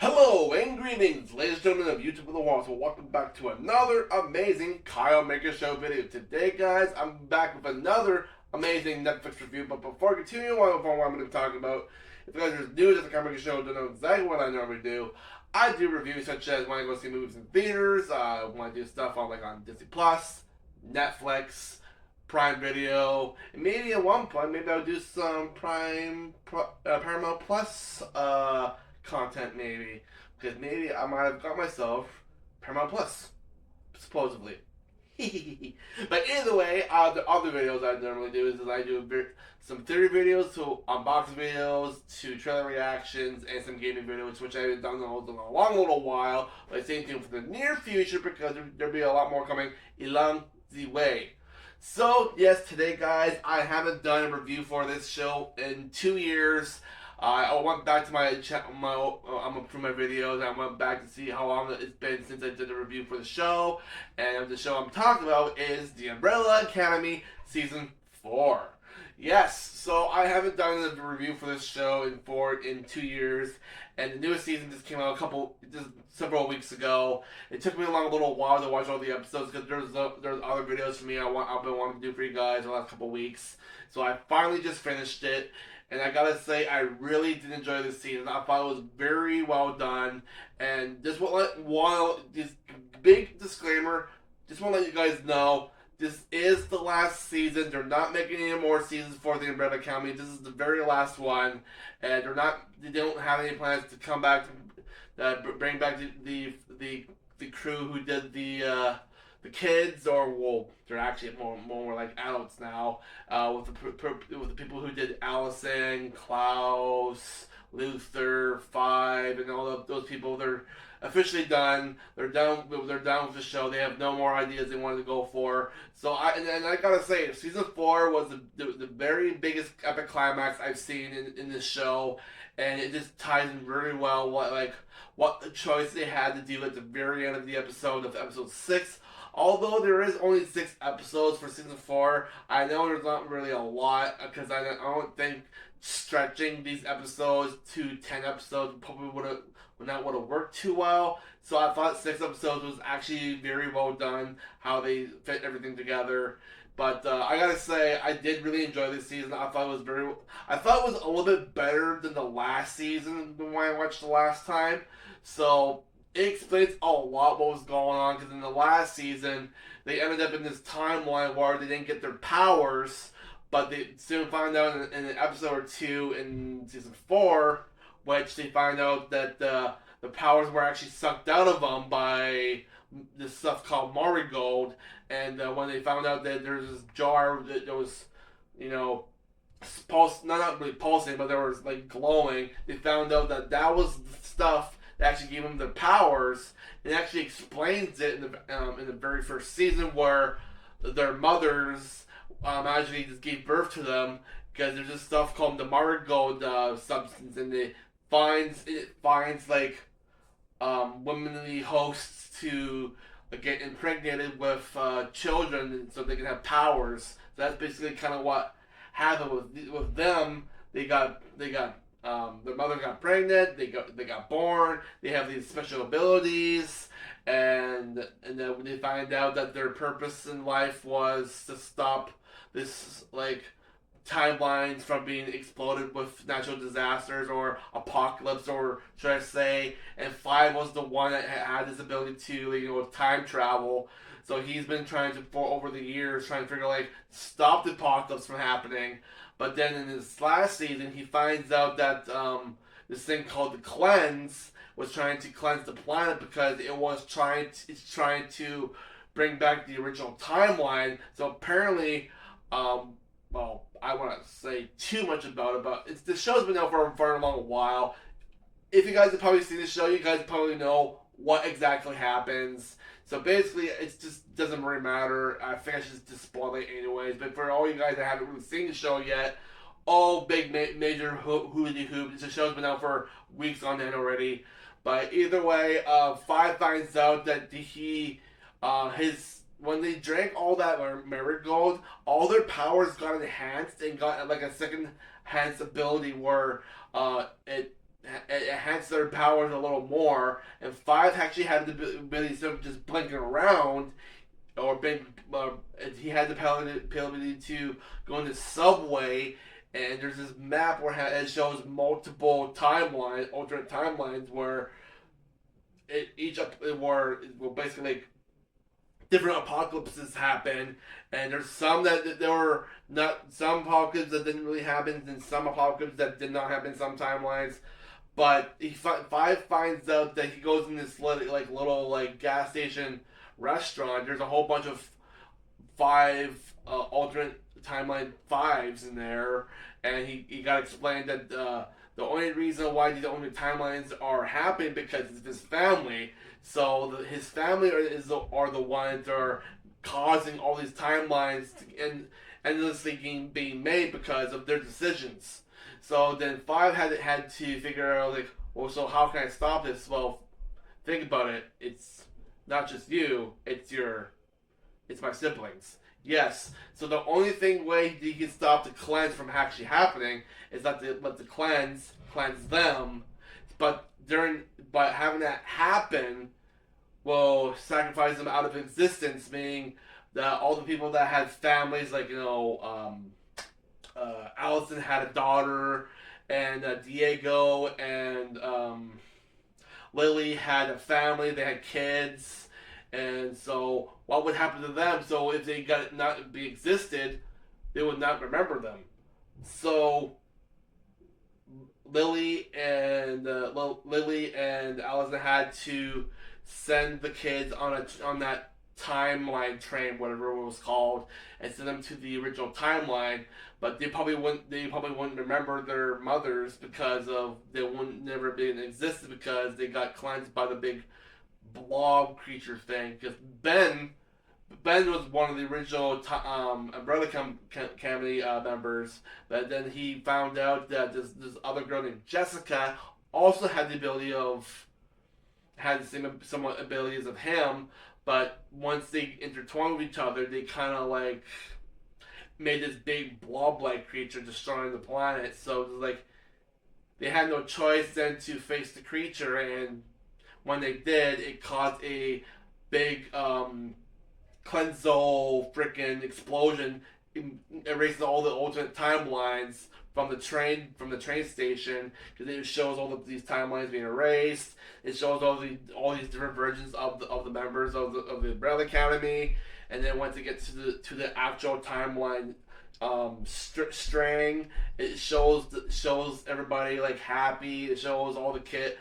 Hello and greetings, ladies and gentlemen of YouTube of the Wall. So welcome back to another amazing Kyle Minger Show video. Today, guys, I'm back with another amazing Netflix review. But before I continue on with what I'm going to be talking about, if you guys are new to the Kyle Minger Show, don't know exactly what I normally do. I do reviews such as when I go see movies in theaters, when I do stuff on Disney Plus, Netflix, Prime Video, and maybe at one point maybe I'll do some Paramount Plus content maybe, because maybe I might have got myself Paramount Plus, supposedly. But either way, the other videos I normally do is I do some theory videos, to unboxing videos, to trailer reactions, and some gaming videos, which I haven't done in a long little while. But stay tuned for the near future because there'll be a lot more coming along the way. So yes, today, guys, I haven't done a review for this show in 2 years. I went back to my through my videos. I went back to see how long it's been since I did a review for the show. And the show I'm talking about is The Umbrella Academy Season 4. Yes, so I haven't done a review for this show in 2 years. And the newest season just came out several weeks ago. It took me a little while to watch all the episodes because there's other videos for me I've been wanting to do for you guys the last couple weeks. So I finally just finished it. And I gotta say, I really did enjoy this season. I thought it was very well done. And just this big disclaimer, just want to let you guys know, this is the last season. They're not making any more seasons for the Umbrella Academy. This is the very last one, and they don't have any plans to come back, bring back the crew who did the kids, or well, they're actually more like adults now. With the people who did Allison, Klaus, Luther, Five, and all of those people, they're officially done. They're done. They're done with the show. They have no more ideas they wanted to go for. So I gotta say, season 4 was the very biggest epic climax I've seen in this show, and it just ties in very well what the choice they had to do at the very end of the episode of episode 6. Although there is only 6 episodes for season 4, I know there's not really a lot because I don't think stretching these episodes to 10 episodes probably would not have worked too well. So I thought 6 episodes was actually very well done, how they fit everything together. But I gotta say, I did really enjoy this season. I thought it was a little bit better than the last season when I watched the last time. So it explains a lot what was going on, because in the last season they ended up in this timeline where they didn't get their powers, but they soon found out in an episode or 2 in season 4, which they find out that the powers were actually sucked out of them by this stuff called Marigold. And when they found out that there's this jar that was, not really pulsing, but there was like glowing, they found out that was the stuff that actually gave them the powers. It actually explains it in the very first season, where their mothers actually just gave birth to them, because there's this stuff called the Marigold substance, and it finds like womanly hosts to get impregnated with children, so they can have powers. So that's basically kind of what happened with them. Their mother got pregnant. They got born. They have these special abilities, and then when they find out that their purpose in life was to stop this timelines from being exploded with natural disasters or apocalypse, or should I say, and Five was the one that had this ability to time travel. So he's been for over the years, trying to figure stop the apocalypse from happening. But then in this last season, he finds out that this thing called the Cleanse was trying to cleanse the planet, because it's trying to bring back the original timeline. So apparently, well, I want to say too much about it, but the show's been out for a long while. If you guys have probably seen the show, you guys probably know what exactly happens. So basically, it just doesn't really matter. I think I should just spoil it anyways. But for all you guys that haven't really seen the show yet, major hoody hoop. The show's been out for weeks on end already. But either way, Five finds out that when they drank all that marigold, all their powers got enhanced and got like a second enhanced ability where it enhance their powers a little more, and five actually had the ability to just blinking around, or been, he had the ability to go in the subway, and there's this map where it shows multiple timelines, alternate timelines, where each where basically like different apocalypses happen, and there's some that there were not some apocalypses that didn't really happen, and some apocalypses that did not happen in some timelines. But five finds out that he goes in this little like gas station restaurant. There's a whole bunch of five alternate timeline fives in there, and he got explained that the only reason why these only timelines are happening because it's his family. So his family are the ones that are causing all these timelines and endlessly being made because of their decisions. So then five had to figure out like, well, so how can I stop this? Well, think about it. It's not just you. It's my siblings. Yes. So the only way you can stop the cleanse from actually happening is that let the cleanse them. But having that happen will sacrifice them out of existence, meaning that all the people that had families, like Allison had a daughter, and Diego and Lily had a family. They had kids, and so what would happen to them? So if they got not be existed, they would not remember them. So Lily and Allison had to send the kids on that timeline train, whatever it was called, and send them to the original timeline. But they probably wouldn't remember their mothers because of they wouldn't never been existed because they got cleansed by the big blob creature thing. Because Ben was one of the original Umbrella Academy members, but then he found out that this other girl named Jessica also had the ability of had the same somewhat abilities of him, but once they intertwined with each other, they kind of like made this big blob-like creature destroying the planet. So it was like they had no choice then to face the creature, and when they did, it caused a big Cleanso freaking explosion, erasing all the alternate timelines from the train station, because it shows these timelines being erased. It shows all these different versions of the members of the Umbrella Academy, and then once it gets to the actual timeline string, it shows everybody like happy. It shows all the kids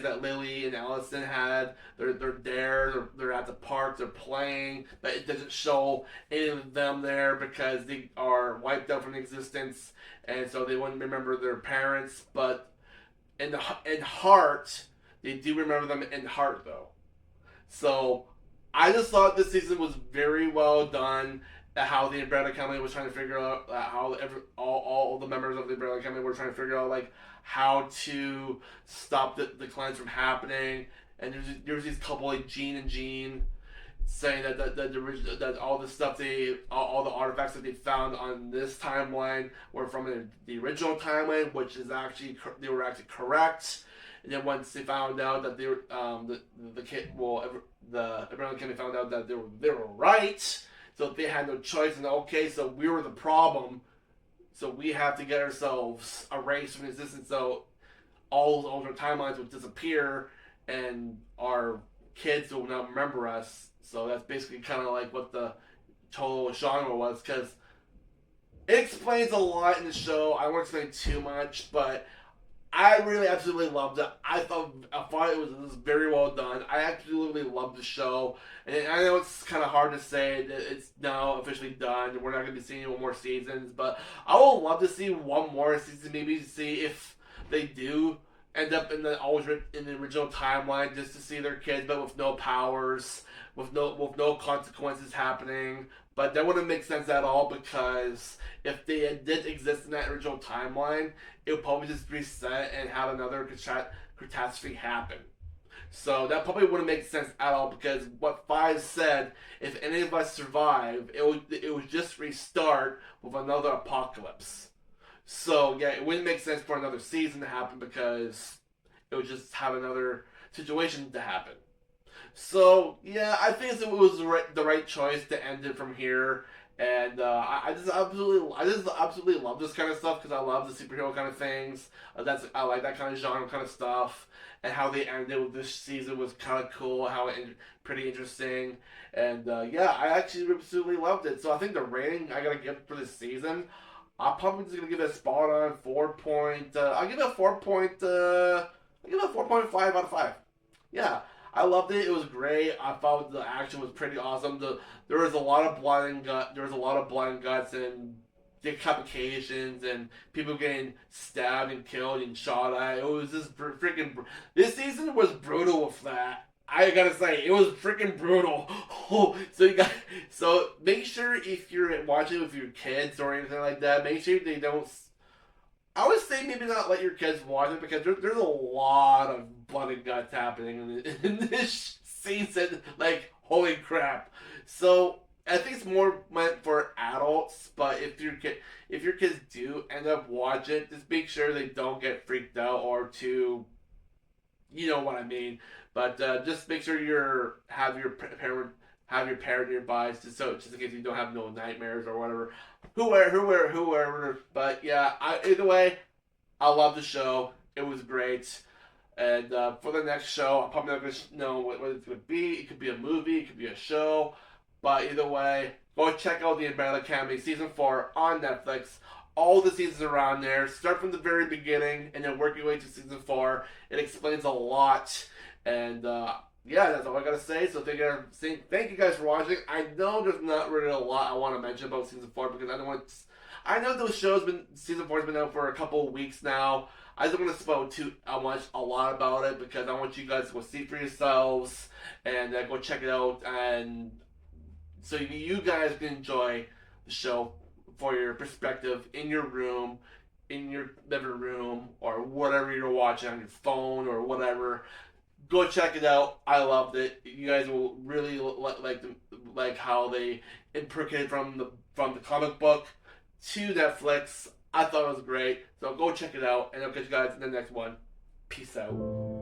that Lily and Allison had. They're there. They're at the park. They're playing, but it doesn't show any of them there because they are wiped out from existence, and so they wouldn't remember their parents. But in heart, they do remember them in heart though. So I just thought this season was very well done. How the Umbrella Company was trying to figure out how all the members of the Umbrella Company were trying to figure out like how to stop the cleanse from happening. And there's these couple like Jean and Jean saying that all the stuff all the artifacts that they found on this timeline were from the original timeline, which is actually they were actually correct. And then once they found out that they were the kid the Umbrella Company found out that they were right. So they had no choice, and okay, so we were the problem, so we have to get ourselves erased from existence, so all those older timelines will disappear, and our kids will not remember us. So that's basically kind of like what the total genre was, because it explains a lot in the show. I won't explain too much, but I really absolutely loved it. I thought it was very well done. I absolutely loved the show. And I know it's kind of hard to say that it's now officially done. We're not going to be seeing one more seasons. But I would love to see one more season. Maybe see if they do end up in the original timeline, just to see their kids, but with no powers, with no consequences happening. But that wouldn't make sense at all, because if they did exist in that original timeline, it would probably just reset and have another catastrophe happen. So that probably wouldn't make sense at all, because what Five said, if any of us survive, it would just restart with another apocalypse. So yeah, it wouldn't make sense for another season to happen because it would just have another situation to happen. So yeah, I think it was the right choice to end it from here. And I just absolutely love this kind of stuff because I love the superhero kind of things. I like that kind of genre kind of stuff, and how they ended with this season was kind of cool. How it pretty interesting, and yeah, I actually absolutely loved it. So I think the rating I gotta give for this season, I'm probably just gonna give it a spot on 4 point. I'll give it a 4 point. I'll give it a 4.5 out of 5. Yeah, I loved it. It was great. I thought the action was pretty awesome. There was a lot of blood and gut. There was a lot of blood and guts and decapitations and people getting stabbed and killed and shot at. It was just freaking. This season was brutal with that. I gotta say, it was freaking brutal. Oh, so make sure if you're watching with your kids or anything like that, make sure they don't. I would say maybe not let your kids watch it because there's a lot of blood and guts happening in this season. Like, holy crap! So I think it's more meant for adults. But if your kids do end up watching it, just make sure they don't get freaked out or too. You know what I mean. But just make sure have your parent nearby, just in case you don't have no nightmares or whatever. Whoever. But yeah, either way, I love the show. It was great. And for the next show, I'm probably not going to know what it's going to be. It could be a movie, it could be a show. But either way, go check out the Umbrella Academy Season 4 on Netflix. All the seasons are on there. Start from the very beginning and then work your way to Season 4. It explains a lot. And yeah, that's all I gotta say. So thank you guys for watching. I know there's not really a lot I want to mention about Season 4 because I don't want. I know those shows been Season 4 has been out for a couple of weeks now. I don't want to spoil too much a lot about it because I want you guys to go see for yourselves and go check it out, and so you guys can enjoy the show for your perspective in your room, in your living room, or whatever you're watching on your phone or whatever. Go check it out. I loved it. You guys will really like how they implicated from the comic book to Netflix. I thought it was great. So go check it out, and I'll catch you guys in the next one. Peace out.